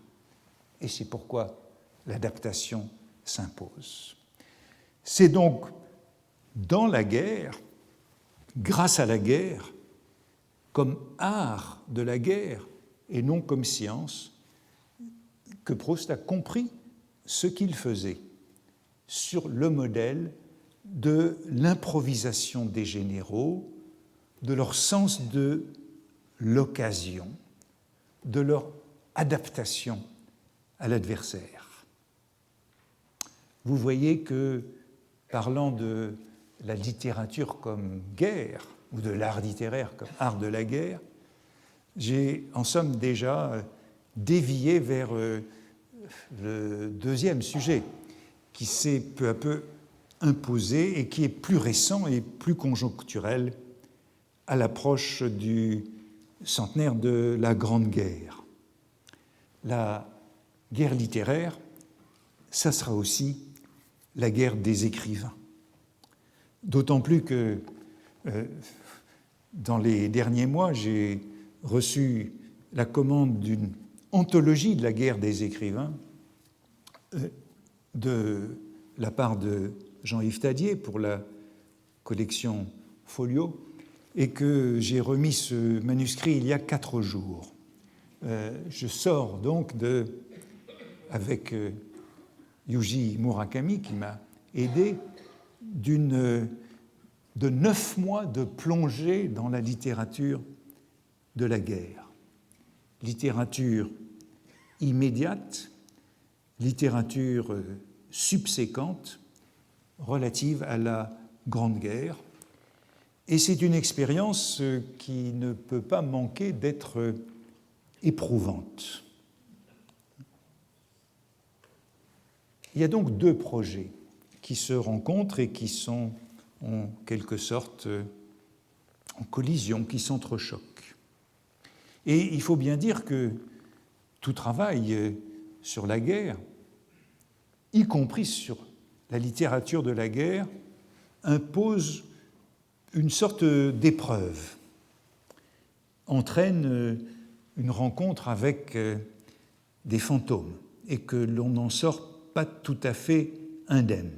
Et c'est pourquoi l'adaptation s'impose. C'est donc dans la guerre, grâce à la guerre, comme art de la guerre et non comme science, que Proust a compris ce qu'il faisait sur le modèle de l'improvisation des généraux, de leur sens de l'occasion, de leur adaptation à l'adversaire. Vous voyez que, parlant de la littérature comme guerre, ou de l'art littéraire comme art de la guerre, j'ai en somme déjà dévié vers le deuxième sujet qui s'est peu à peu imposé et qui est plus récent et plus conjoncturel à l'approche du centenaire de la Grande Guerre. La guerre littéraire, ça sera aussi la guerre des écrivains. D'autant plus que dans les derniers mois, j'ai reçu la commande d'une anthologie de la guerre des écrivains de la part de Jean-Yves Tadier pour la collection Folio, et que j'ai remis ce manuscrit il y a 4 jours. Je sors donc avec Yuji Murakami, qui m'a aidé, de 9 mois de plongée dans la littérature de la guerre. Littérature immédiate, littérature subséquente, relative à la Grande Guerre. Et c'est une expérience qui ne peut pas manquer d'être éprouvante. Il y a donc 2 projets qui se rencontrent et qui sont en quelque sorte en collision, qui s'entrechoquent. Et il faut bien dire que tout travail sur la guerre, y compris sur la littérature de la guerre, impose une sorte d'épreuve, entraîne une rencontre avec des fantômes et que l'on n'en sort pas tout à fait indemne.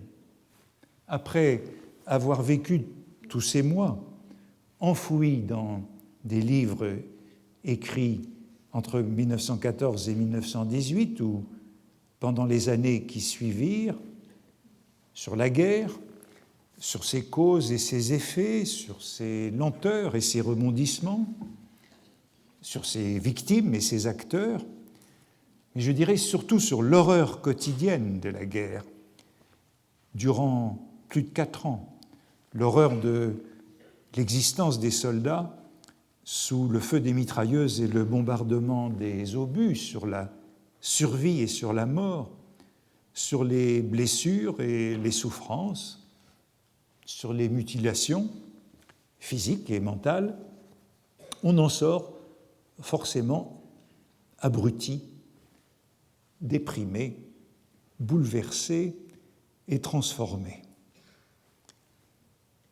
Après avoir vécu tous ces mois enfouis dans des livres écrits entre 1914 et 1918 ou pendant les années qui suivirent sur la guerre, sur ses causes et ses effets, sur ses lenteurs et ses rebondissements, sur ses victimes et ses acteurs, mais je dirais surtout sur l'horreur quotidienne de la guerre, durant plus de 4 ans, l'horreur de l'existence des soldats sous le feu des mitrailleuses et le bombardement des obus, sur la survie et sur la mort, sur les blessures et les souffrances, sur les mutilations physiques et mentales, on en sort forcément abruti, déprimé, bouleversé et transformé.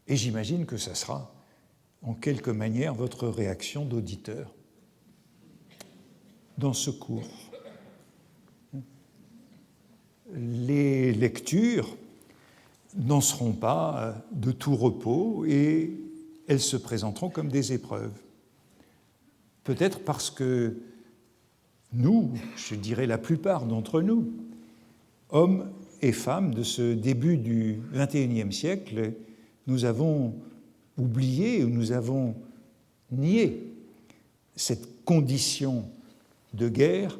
Et j'imagine que ça sera, en quelque manière, votre réaction d'auditeur dans ce cours. Les lectures n'en seront pas de tout repos et elles se présenteront comme des épreuves. Peut-être parce que nous, je dirais la plupart d'entre nous, hommes et femmes de ce début du XXIe siècle, nous avons oublié ou nous avons nié cette condition de guerre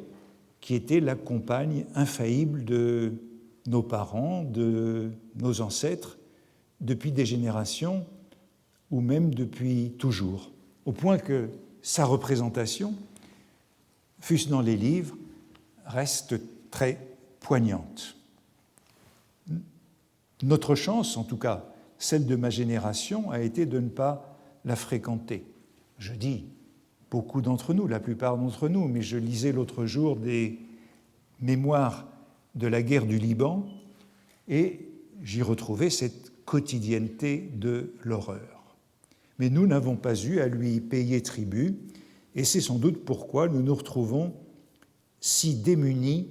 qui était la compagne infaillible de nos parents, de nos ancêtres, depuis des générations ou même depuis toujours, au point que sa représentation, fût-ce dans les livres, reste très poignante. Notre chance, en tout cas celle de ma génération, a été de ne pas la fréquenter. Je dis beaucoup d'entre nous, la plupart d'entre nous, mais je lisais l'autre jour des mémoires de la guerre du Liban et j'y retrouvais cette quotidienneté de l'horreur. Mais nous n'avons pas eu à lui payer tribut et c'est sans doute pourquoi nous nous retrouvons si démunis,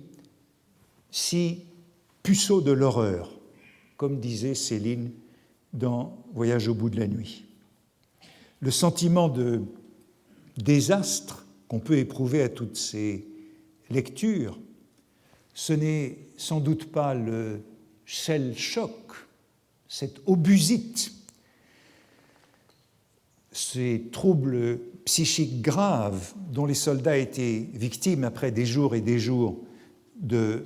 si puceaux de l'horreur, comme disait Céline dans Voyage au bout de la nuit. Le sentiment de désastre qu'on peut éprouver à toutes ces lectures, ce n'est sans doute pas le shell shock, cette obusite, ces troubles psychiques graves dont les soldats étaient victimes après des jours et des jours de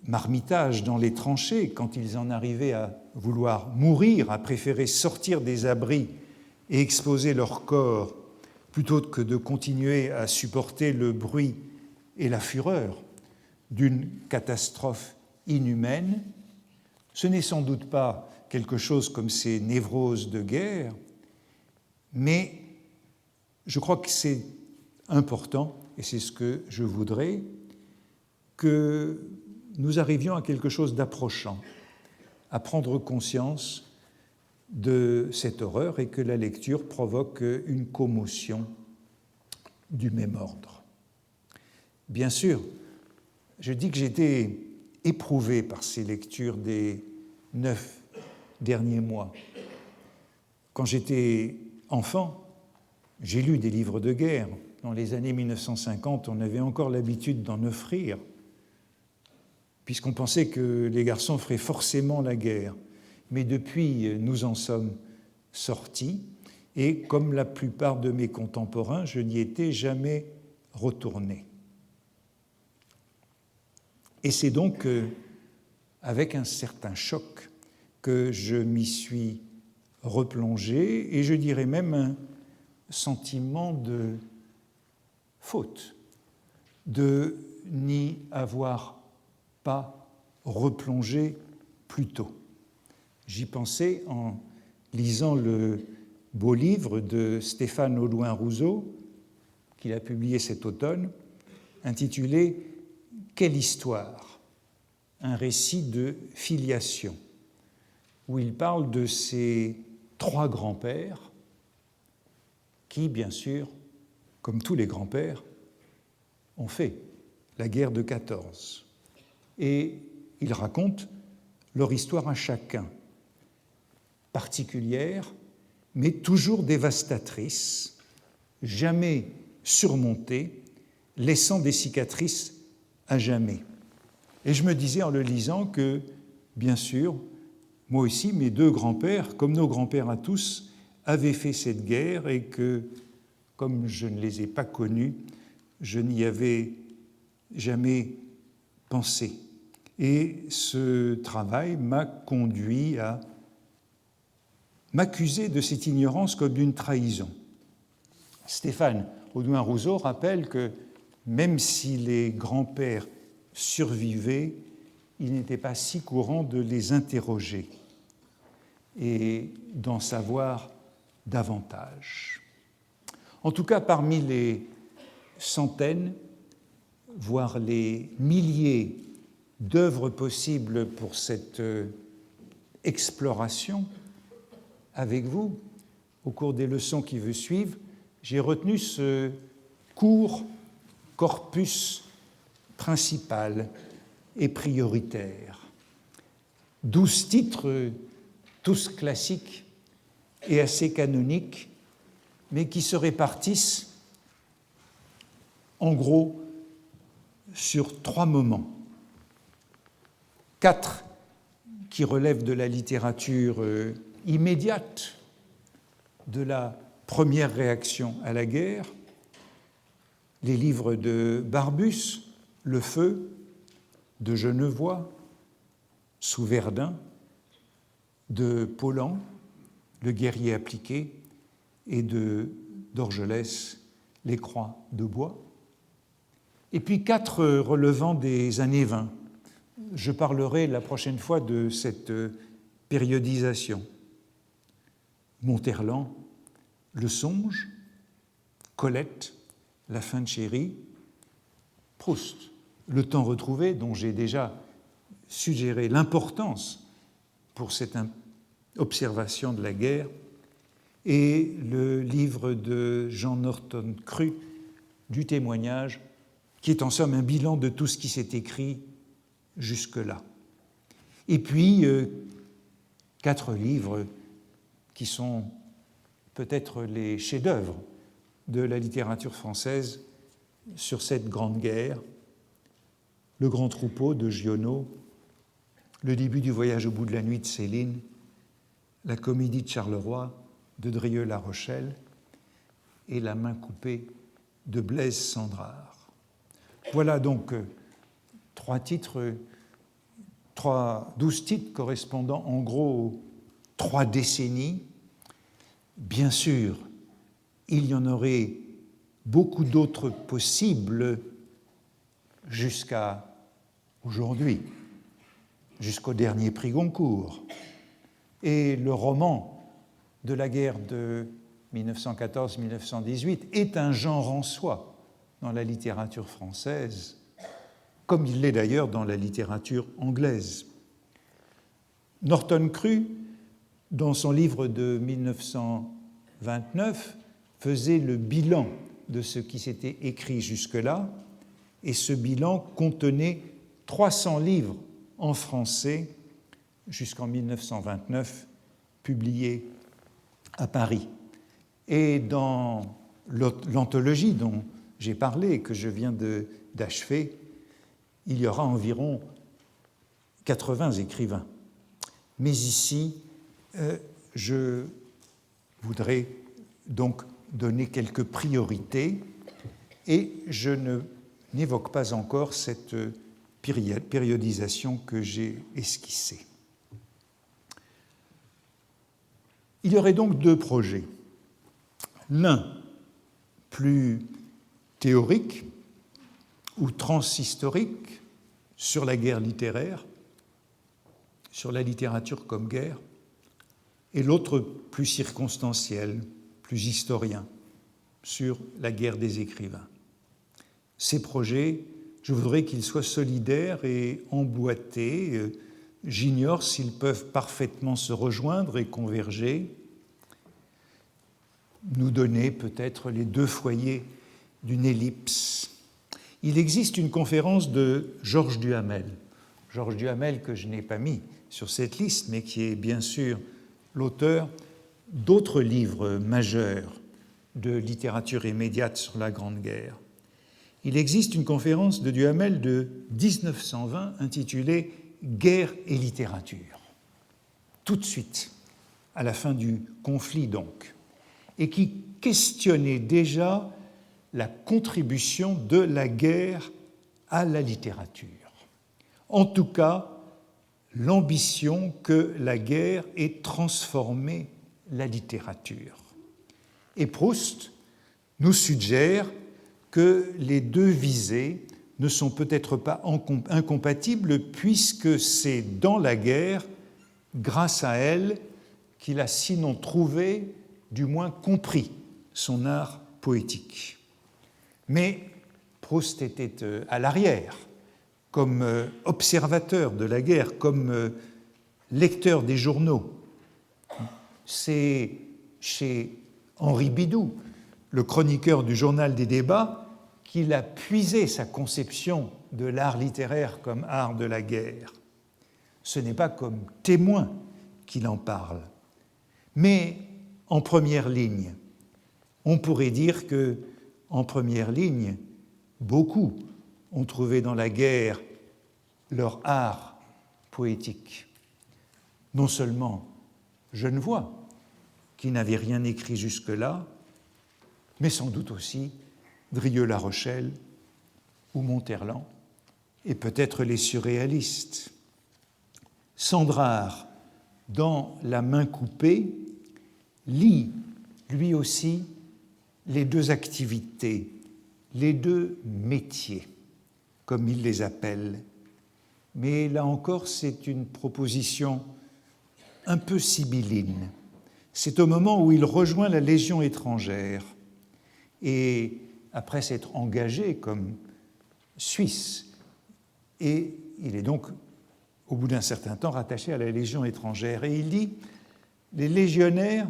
marmitage dans les tranchées, quand ils en arrivaient à vouloir mourir, à préférer sortir des abris et exposer leur corps plutôt que de continuer à supporter le bruit et la fureur d'une catastrophe inhumaine. Ce n'est sans doute pas quelque chose comme ces névroses de guerre, mais je crois que c'est important, et c'est ce que je voudrais, que nous arrivions à quelque chose d'approchant, à prendre conscience de cette horreur et que la lecture provoque une commotion du même ordre. Bien sûr, je dis que j'étais éprouvé par ces lectures des 9 derniers mois. Quand j'étais enfant, j'ai lu des livres de guerre. Dans les années 1950, on avait encore l'habitude d'en offrir, puisqu'on pensait que les garçons feraient forcément la guerre. Mais depuis, nous en sommes sortis, et comme la plupart de mes contemporains, je n'y étais jamais retourné. Et c'est donc avec un certain choc que je m'y suis replongé, et je dirais même un sentiment de faute, de n'y avoir pas replongé plus tôt. J'y pensais en lisant le beau livre de Stéphane Audouin-Rousseau, qu'il a publié cet automne, intitulé « Quelle histoire ?» un récit de filiation, où il parle de ses 3 grands-pères qui, bien sûr, comme tous les grands-pères, ont fait la guerre de 14. Et il raconte leur histoire à chacun, particulière, mais toujours dévastatrice, jamais surmontée, laissant des cicatrices à jamais. Et je me disais en le lisant que, bien sûr, moi aussi, mes deux grands-pères, comme nos grands-pères à tous, avaient fait cette guerre et que, comme je ne les ai pas connus, je n'y avais jamais pensé. Et ce travail m'a conduit à m'accuser de cette ignorance comme d'une trahison. Stéphane Audouin-Rousseau rappelle que même si les grands-pères survivaient, il n'était pas si courant de les interroger et d'en savoir davantage. En tout cas, parmi les centaines, voire les milliers d'œuvres possibles pour cette exploration, avec vous, au cours des leçons qui vous suivent, j'ai retenu ce court corpus principal et prioritaire. 12 titres, tous classiques et assez canoniques, mais qui se répartissent en gros sur 3 moments. 4 qui relèvent de la littérature immédiate, de la première réaction à la guerre, les livres de Barbus, Le Feu, de Genevois, Sous Verdun, de Paulan, Le guerrier appliqué, et de d'Orgelès, Les croix de bois. Et puis 4 relevant des années 20. Je parlerai la prochaine fois de cette périodisation. Monterland, Le Songe, Colette, La fin de chéri, Proust, Le temps retrouvé, dont j'ai déjà suggéré l'importance pour cette observation de la guerre, et le livre de Jean Norton Crue, Du témoignage, qui est en somme un bilan de tout ce qui s'est écrit jusque-là. Et puis 4 livres qui sont peut-être les chefs-d'œuvre de la littérature française sur cette grande guerre, Le Grand Troupeau de Giono, Le début du voyage au bout de la nuit de Céline, La comédie de Charleroi de Drieux-La Rochelle et La main coupée de Blaise Cendrars. Voilà donc 12 titres correspondant en gros aux 3 décennies. Bien sûr, il y en aurait beaucoup d'autres possibles jusqu'à aujourd'hui, jusqu'au dernier prix Goncourt. Et le roman de la guerre de 1914-1918 est un genre en soi dans la littérature française, comme il l'est d'ailleurs dans la littérature anglaise. Norton Crue, dans son livre de 1929, faisait le bilan de ce qui s'était écrit jusque-là, et ce bilan contenait 300 livres en français jusqu'en 1929, publiés à Paris. Et dans l'anthologie dont j'ai parlé et que je viens d'achever, il y aura environ 80 écrivains. Mais ici, je voudrais donc donner quelques priorités et je n'évoque pas encore cette périodisation que j'ai esquissée. Il y aurait donc 2 projets. L'un plus théorique ou transhistorique sur la guerre littéraire, sur la littérature comme guerre, et l'autre plus circonstanciel, plus historien, sur la guerre des écrivains. Ces projets, je voudrais qu'ils soient solidaires et emboîtés. J'ignore s'ils peuvent parfaitement se rejoindre et converger, nous donner peut-être les 2 foyers d'une ellipse. Il existe une conférence de Georges Duhamel. Georges Duhamel que je n'ai pas mis sur cette liste, mais qui est bien sûr l'auteur d'autres livres majeurs de littérature immédiate sur la Grande Guerre. Il existe une conférence de Duhamel de 1920 intitulée « Guerre et littérature ». tout de suite, à la fin du conflit donc, et qui questionnait déjà la contribution de la guerre à la littérature. En tout cas, l'ambition que la guerre ait transformé la littérature. Et Proust nous suggère que les deux visées ne sont peut-être pas incompatibles puisque c'est dans la guerre, grâce à elle, qu'il a sinon trouvé, du moins compris, son art poétique. Mais Proust était à l'arrière, comme observateur de la guerre, comme lecteur des journaux. C'est chez Henri Bidou, le chroniqueur du Journal des débats, qu'il a puisé sa conception de l'art littéraire comme art de la guerre. Ce n'est pas comme témoin qu'il en parle, mais en première ligne. On pourrait dire que, en première ligne, beaucoup ont trouvé dans la guerre leur art poétique. Non seulement Genevoix, qui n'avait rien écrit jusque-là, mais sans doute aussi Drieux-La Rochelle ou Monterland, et peut-être les surréalistes. Sandrard, dans La main coupée, lie lui aussi les deux activités, les deux métiers, comme il les appelle. Mais là encore, c'est une proposition un peu sibylline. C'est au moment où il rejoint la Légion étrangère et après s'être engagé comme Suisse, et il est donc, au bout d'un certain temps, rattaché à la Légion étrangère. Et il dit « Les légionnaires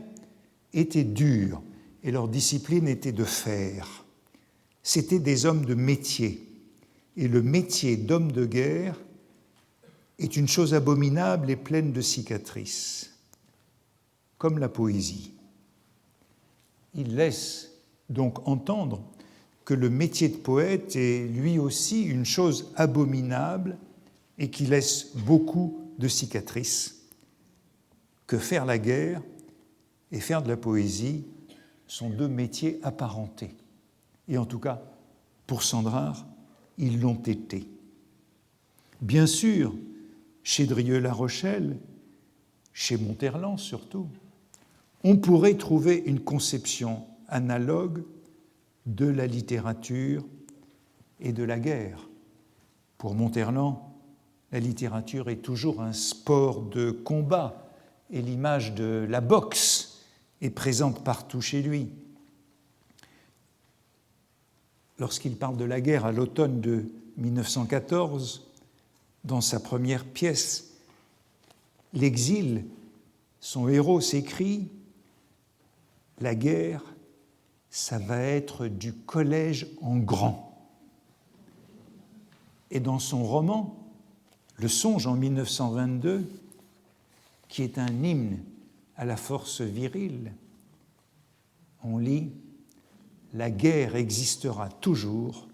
étaient durs et leur discipline était de fer. C'étaient des hommes de métier, et le métier d'homme de guerre est une chose abominable et pleine de cicatrices, comme la poésie. » Il laisse donc entendre que le métier de poète est lui aussi une chose abominable et qui laisse beaucoup de cicatrices, que faire la guerre et faire de la poésie sont deux métiers apparentés. Et en tout cas, pour Sandrard, ils l'ont été. Bien sûr, chez Drieux-La Rochelle, chez Monterland surtout, on pourrait trouver une conception analogue de la littérature et de la guerre. Pour Monterland, la littérature est toujours un sport de combat et l'image de la boxe est présente partout chez lui. Lorsqu'il parle de la guerre à l'automne de 1914, dans sa première pièce, L'exil, son héros s'écrie « La guerre, ça va être du collège en grand ». Et dans son roman, Le Songe en 1922, qui est un hymne à la force virile, on lit « La guerre existera toujours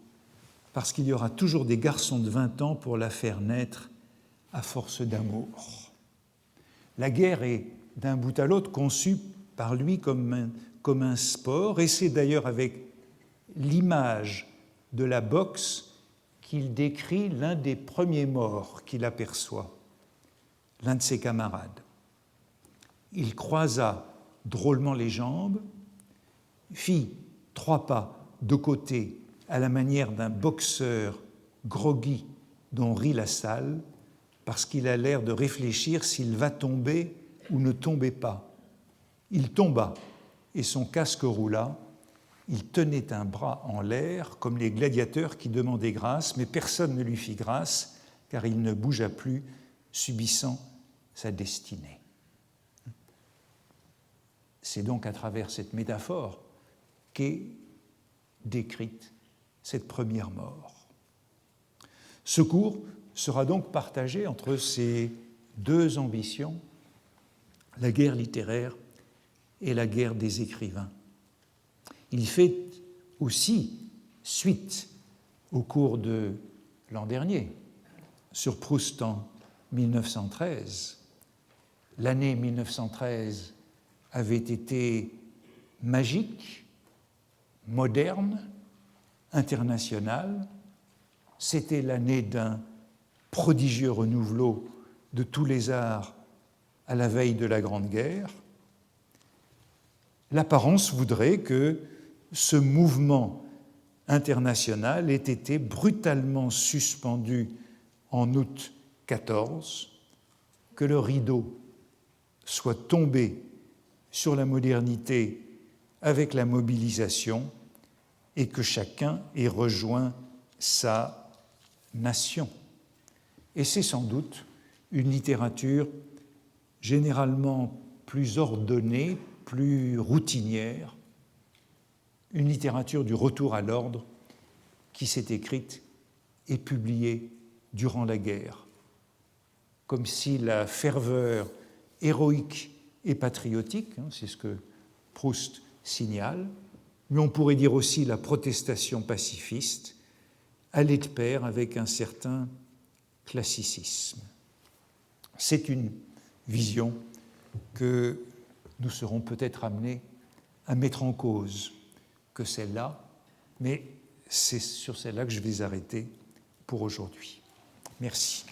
parce qu'il y aura toujours des garçons de 20 ans pour la faire naître à force d'amour. » La guerre est d'un bout à l'autre conçue par lui comme un sport, et c'est d'ailleurs avec l'image de la boxe qu'il décrit l'un des premiers morts qu'il aperçoit, l'un de ses camarades. Il croisa drôlement les jambes, fit 3 pas de côté à la manière d'un boxeur groggy dont rit la salle, parce qu'il a l'air de réfléchir s'il va tomber ou ne tomber pas. Il tomba et son casque roula. Il tenait un bras en l'air comme les gladiateurs qui demandaient grâce, mais personne ne lui fit grâce car il ne bougea plus, subissant sa destinée. C'est donc à travers cette métaphore qu'est décrite cette première mort. Ce cours sera donc partagé entre ces deux ambitions, la guerre littéraire et la guerre des écrivains. Il fait aussi suite au cours de l'an dernier, sur Proust en 1913, l'année 1913 avait été magique, moderne, internationale. C'était l'année d'un prodigieux renouveau de tous les arts à la veille de la Grande Guerre. L'apparence voudrait que ce mouvement international ait été brutalement suspendu en août 14, que le rideau soit tombé sur la modernité avec la mobilisation et que chacun ait rejoint sa nation. Et c'est sans doute une littérature généralement plus ordonnée, plus routinière, une littérature du retour à l'ordre qui s'est écrite et publiée durant la guerre, comme si la ferveur héroïque et patriotique, c'est ce que Proust signale, mais on pourrait dire aussi la protestation pacifiste, allait de pair avec un certain classicisme. C'est une vision que nous serons peut-être amenés à mettre en cause que celle-là, mais c'est sur celle-là que je vais arrêter pour aujourd'hui. Merci.